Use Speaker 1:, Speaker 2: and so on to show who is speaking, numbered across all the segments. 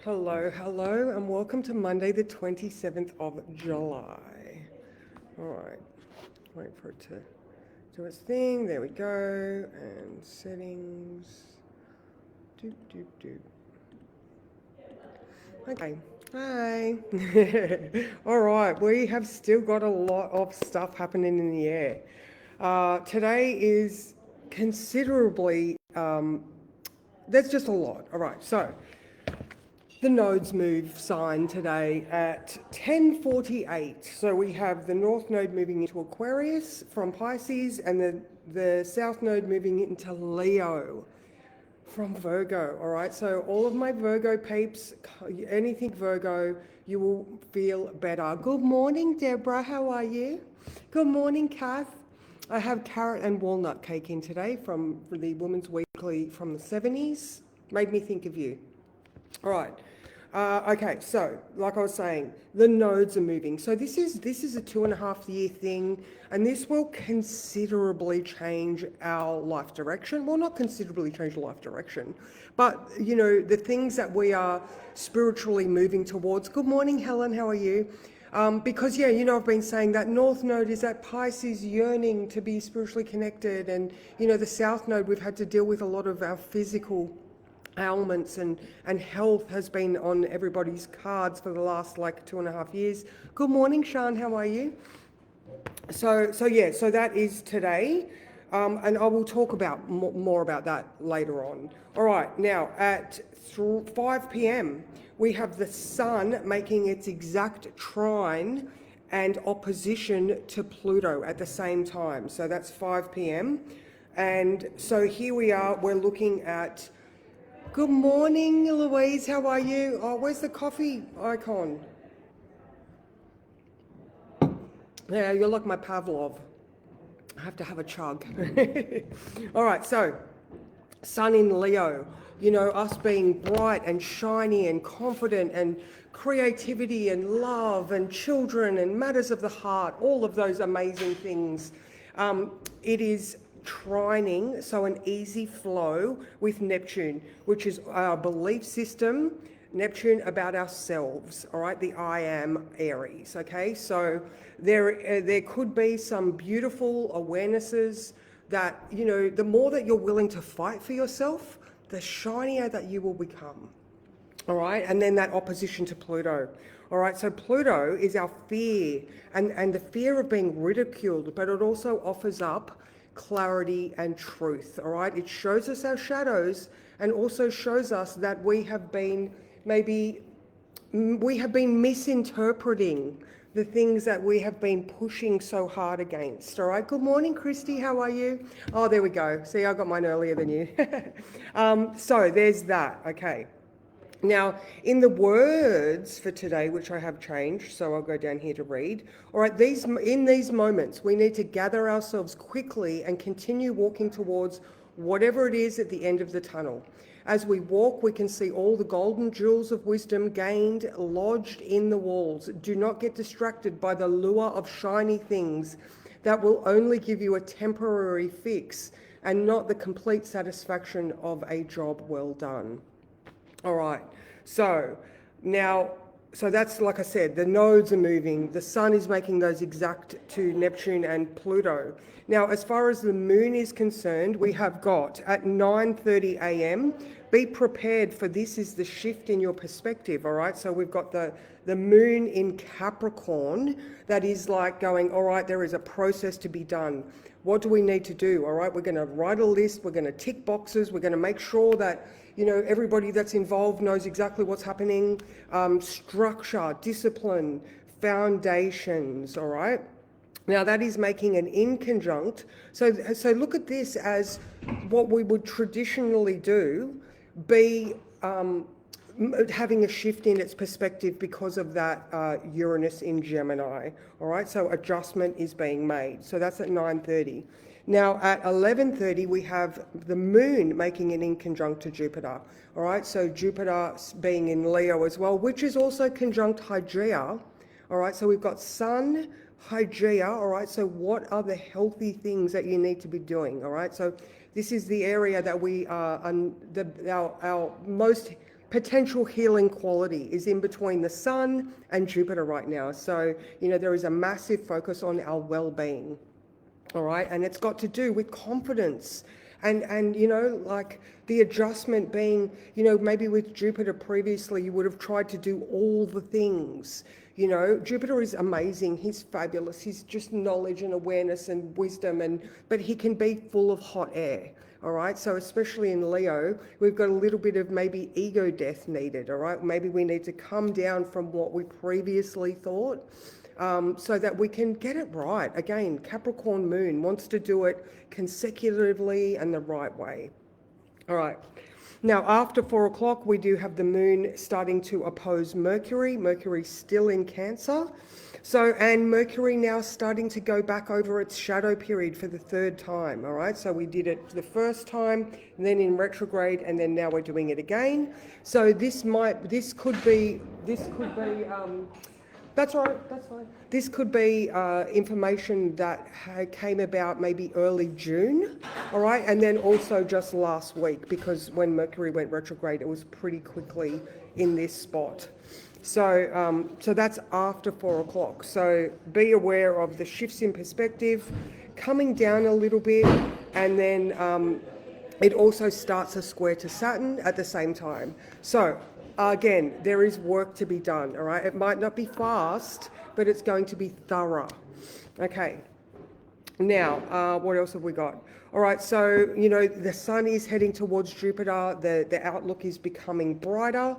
Speaker 1: Hello, and welcome to Monday, the 27th of July. All right, wait for it to do its thing. There we go. And settings. Do. Okay. Hi. All right, we have still got a lot of stuff happening in the air. Today is considerably, there's just a lot. All right, so the nodes move sign today at 10:48. So we have the north node moving into Aquarius from Pisces and the south node moving into Leo from Virgo. All right, so all of my Virgo peeps, anything Virgo, you will feel better. Good morning, Deborah. How are you? Good morning, Kath. I have carrot and walnut cake in today from the Women's Weekly from the 70s. Made me think of you. All right. Okay, so like I was saying, the nodes are moving. So this is a 2.5-year thing, and this will considerably change our life direction. Well, not considerably change life direction, but you know, the things that we are spiritually moving towards. Good morning, Helen. How are you? Because yeah, you know, I've been saying that North Node is that Pisces yearning to be spiritually connected, and you know, the South Node, we've had to deal with a lot of our physical ailments and health has been on everybody's cards for the last like 2.5 years. Good morning, Sean. How are you? So that is today, and I will talk about more about that later on. All right, now at 5 p.m. we have the Sun making its exact trine and opposition to Pluto at the same time. So that's 5 p.m. And so here we are. We're looking at. Good morning, Louise. How are you? Oh, where's the coffee icon? Yeah, you're like my Pavlov. I have to have a chug. All right, so Sun in Leo. You know, us being bright and shiny and confident and creativity and love and children and matters of the heart, all of those amazing things. It is trining, so an easy flow with Neptune, which is our belief system. Neptune about ourselves, all right, the I am Aries, okay? So there could be some beautiful awarenesses that, you know, the more that you're willing to fight for yourself, the shinier that you will become. All right, and then that opposition to Pluto. All right, so Pluto is our fear and the fear of being ridiculed, but it also offers up clarity and truth. All right, it shows us our shadows and also shows us that we have been misinterpreting the things that we have been pushing so hard against. All right, good morning, Christy. How are you? Oh, there we go. See, I got mine earlier than you. So there's that. Okay. Now, in the words for today, which I have changed, so I'll go down here to read. All right, in these moments, we need to gather ourselves quickly and continue walking towards whatever it is at the end of the tunnel. As we walk, we can see all the golden jewels of wisdom gained, lodged in the walls. Do not get distracted by the lure of shiny things that will only give you a temporary fix and not the complete satisfaction of a job well done. All right, so now, so that's like I said, the nodes are moving, the Sun is making those exact to Neptune and Pluto. Now, as far as the moon is concerned, we have got at 9:30 a.m., be prepared for this is the shift in your perspective, all right? So we've got the moon in Capricorn that is like going, all right, there is a process to be done. What do we need to do? All right, we're going to write a list, we're going to tick boxes, we're going to make sure that, you know, everybody that's involved knows exactly what's happening. Structure, discipline, foundations, all right? Now that is making an inconjunct. So look at this as what we would traditionally do, be having a shift in its perspective because of that Uranus in Gemini. All right, so adjustment is being made. So that's at 9:30. Now at 11:30 we have the moon making an inconjunct to Jupiter. All right, so Jupiter being in Leo as well, which is also conjunct Hygeia. All right, so we've got Sun, Hygeia. All right, so what are the healthy things that you need to be doing? All right, so this is the area that we are our most potential healing quality is in between the Sun and Jupiter right now. So, there is a massive focus on our well-being. All right, and it's got to do with confidence and like the adjustment being, maybe with Jupiter previously you would have tried to do all the things. Jupiter is amazing, he's fabulous, he's just knowledge and awareness and wisdom, but he can be full of hot air. All right, so especially in Leo, we've got a little bit of maybe ego death needed. All right, maybe we need to come down from what we previously thought, so that we can get it right. Again, Capricorn moon wants to do it consecutively and the right way. All right. Now, after 4 o'clock, we do have the moon starting to oppose Mercury. Mercury's still in Cancer. So, and Mercury now starting to go back over its shadow period for the 3rd time. All right. So we did it the first time, and then in retrograde, and then now we're doing it again. So this could be, that's right, that's fine. This could be information that came about maybe early June, all right? And then also just last week, because when Mercury went retrograde, it was pretty quickly in this spot. So, so that's after 4 o'clock. So be aware of the shifts in perspective, coming down a little bit, and then it also starts a square to Saturn at the same time. So, again, there is work to be done, all right? It might not be fast, but it's going to be thorough. Okay. Now, what else have we got? All right, so, the Sun is heading towards Jupiter. The outlook is becoming brighter.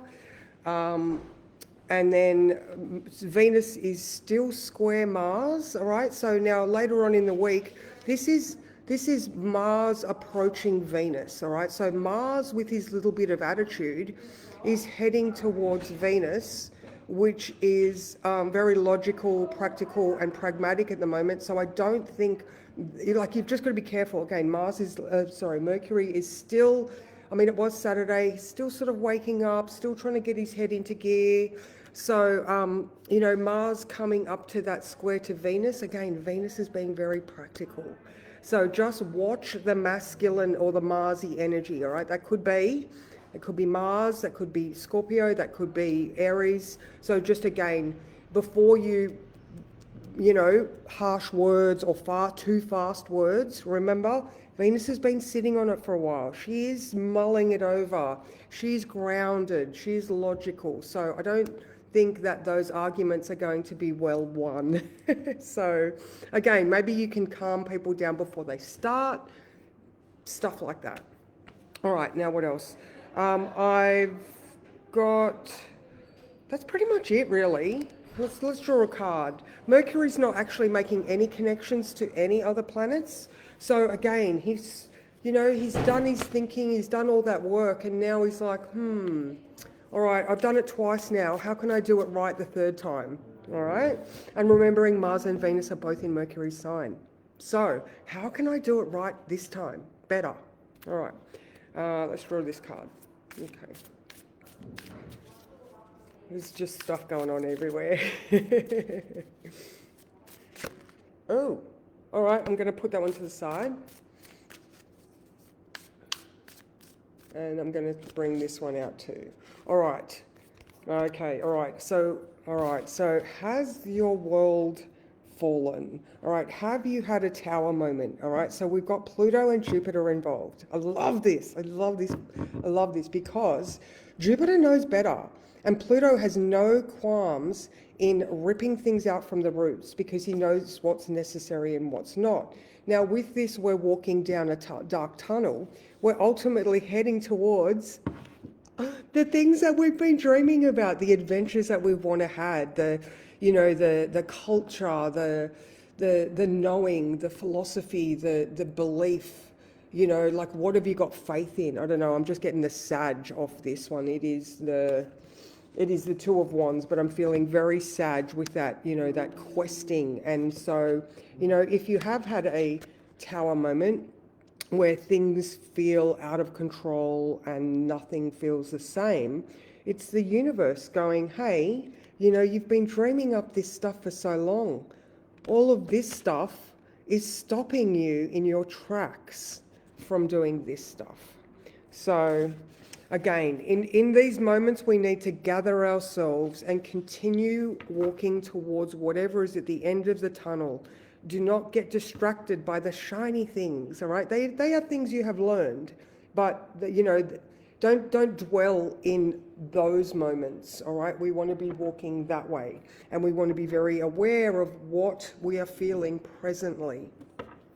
Speaker 1: And then Venus is still square Mars, all right? So now later on in the week, this is Mars approaching Venus, all right? So Mars, with his little bit of attitude, is heading towards Venus, which is very logical, practical, and pragmatic at the moment. So I don't think, you've just got to be careful. Again, Mercury is still, it was Saturday, still sort of waking up, still trying to get his head into gear. So, Mars coming up to that square to Venus, again, Venus is being very practical. So just watch the masculine or the Marsy energy, all right? It could be Mars, that could be Scorpio, that could be Aries. So just again, before you, harsh words or too fast words, remember, Venus has been sitting on it for a while. She is mulling it over. She's grounded. She's logical. So I don't think that those arguments are going to be well won. So again, maybe you can calm people down before they start, stuff like that. All right, now what else? I've got, that's pretty much it really. Let's draw a card. Mercury's not actually making any connections to any other planets. So again, he's done his thinking, he's done all that work, and now he's like, all right, I've done it twice now. How can I do it right the 3rd time? All right. And remembering Mars and Venus are both in Mercury's sign. So how can I do it right this time? Better. All right. Let's draw this card. Okay. There's just stuff going on everywhere. Oh, all right. I'm going to put that one to the side. And I'm going to bring this one out too. All right. Okay. All right. So has your world fallen? All right. Have you had a tower moment? All right. So we've got Pluto and Jupiter involved. I love this. I love this because Jupiter knows better. And Pluto has no qualms in ripping things out from the roots because he knows what's necessary and what's not. Now, with this, we're walking down a dark tunnel. We're ultimately heading towards the things that we've been dreaming about, the adventures that we want to have, the culture, the knowing, the philosophy, the belief, like what have you got faith in? I don't know. I'm just getting the Sag off this one. It is the 2 of Wands, but I'm feeling very Sag with that, that questing. And so, if you have had a tower moment where things feel out of control and nothing feels the same, it's the universe going, hey, you've been dreaming up this stuff for so long. All of this stuff is stopping you in your tracks from doing this stuff. So, Again, in these moments, we need to gather ourselves and continue walking towards whatever is at the end of the tunnel. Do not get distracted by the shiny things, all right? They are things you have learned, but, don't dwell in those moments, all right? We want to be walking that way, and we want to be very aware of what we are feeling presently.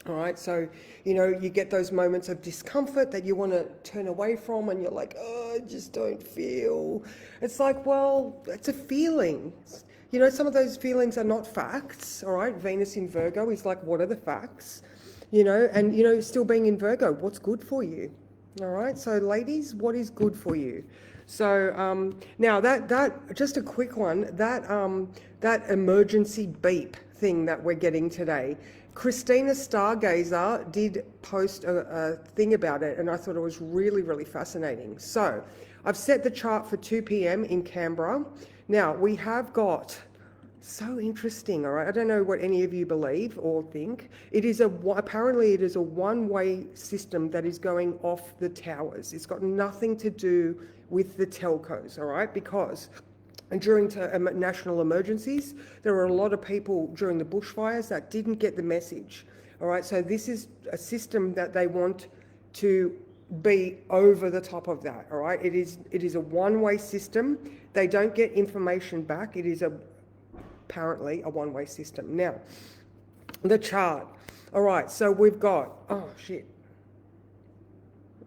Speaker 1: All right, so, you get those moments of discomfort that you want to turn away from, and you're like, oh, I just don't feel. It's like, well, it's a feeling. Some of those feelings are not facts, all right? Venus in Virgo is like, what are the facts? And, still being in Virgo, what's good for you? All right, so ladies, what is good for you? So now that just a quick one, that emergency beep thing that we're getting today, Christina Stargazer did post a thing about it, and I thought it was really, really fascinating. So I've set the chart for 2 p.m. in Canberra. Now we have got, so interesting, all right? I don't know what any of you believe or think. Apparently it is a one-way system that is going off the towers. It's got nothing to do with the telcos, all right? Because during national emergencies, there were a lot of people during the bushfires that didn't get the message, all right? So this is a system that they want to be over the top of that, all right? It is a one-way system. They don't get information back. It is apparently a one-way system. Now, the chart. All right, so we've got, oh shit.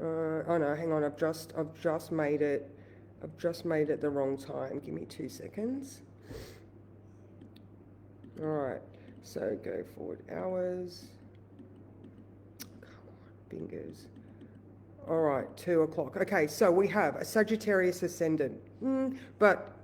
Speaker 1: Oh no, hang on, I've just made it the wrong time. Give me 2 seconds. All right, so go forward hours. Come on, fingers. All right, 2 o'clock. Okay, so we have a Sagittarius ascendant, but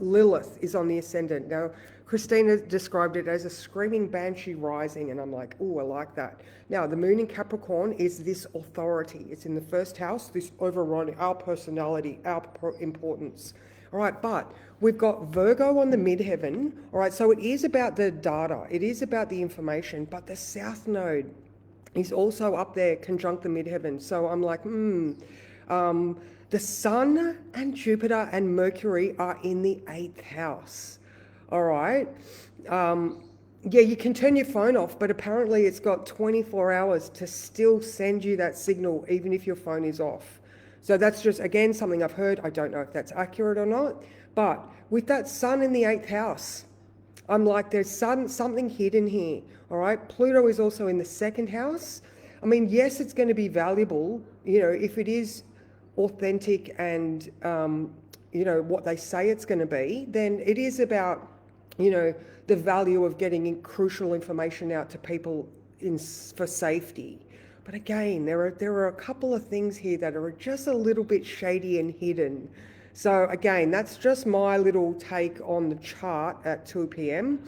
Speaker 1: Lilith is on the ascendant. Now, Christina described it as a screaming banshee rising, and I'm like, oh, I like that. Now, the moon in Capricorn is this authority. It's in the first house, this overriding our personality, our importance. All right, but we've got Virgo on the midheaven. All right, so it is about the data. It is about the information, but the South Node is also up there, conjunct the midheaven. So I'm like, the Sun and Jupiter and Mercury are in the 8th house. All right. Yeah, you can turn your phone off, but apparently it's got 24 hours to still send you that signal, even if your phone is off. So that's just, again, something I've heard. I don't know if that's accurate or not. But with that Sun in the 8th house, I'm like, there's something hidden here. All right. Pluto is also in the 2nd house. I mean, yes, it's going to be valuable, if it is authentic and, what they say it's going to be, then it is about, the value of getting crucial information out to people for safety. But again, there are a couple of things here that are just a little bit shady and hidden. So again, that's just my little take on the chart at 2 p.m.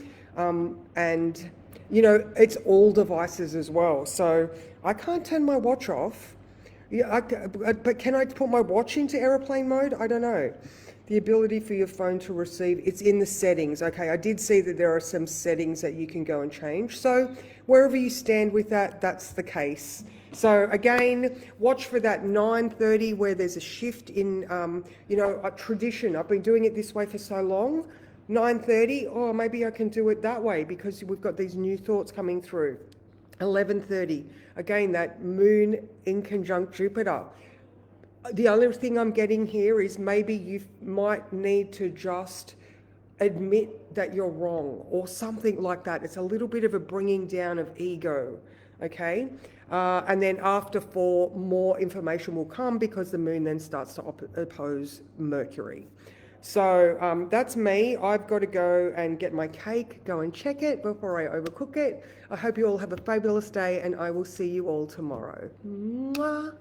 Speaker 1: And, it's all devices as well. So I can't turn my watch off. Yeah, but can I put my watch into airplane mode? I don't know. The ability for your phone to receive, it's in the settings. Okay, I did see that there are some settings that you can go and change. So wherever you stand with that, that's the case. So again, watch for that 9:30 where there's a shift in, a tradition. I've been doing it this way for so long. 9:30, oh, maybe I can do it that way because we've got these new thoughts coming through. 11:30, again, that moon in conjunct Jupiter. The only thing I'm getting here is maybe you might need to just admit that you're wrong or something like that. It's a little bit of a bringing down of ego, okay? And then after 4, more information will come because the moon then starts to oppose Mercury. So that's me. I've got to go and get my cake, go and check it before I overcook it. I hope you all have a fabulous day, and I will see you all tomorrow. Mwah.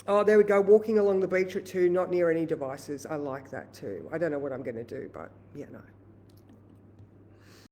Speaker 1: Oh, there we go. Walking along the beach at 2, not near any devices. I like that too. I don't know what I'm going to do, but yeah, no.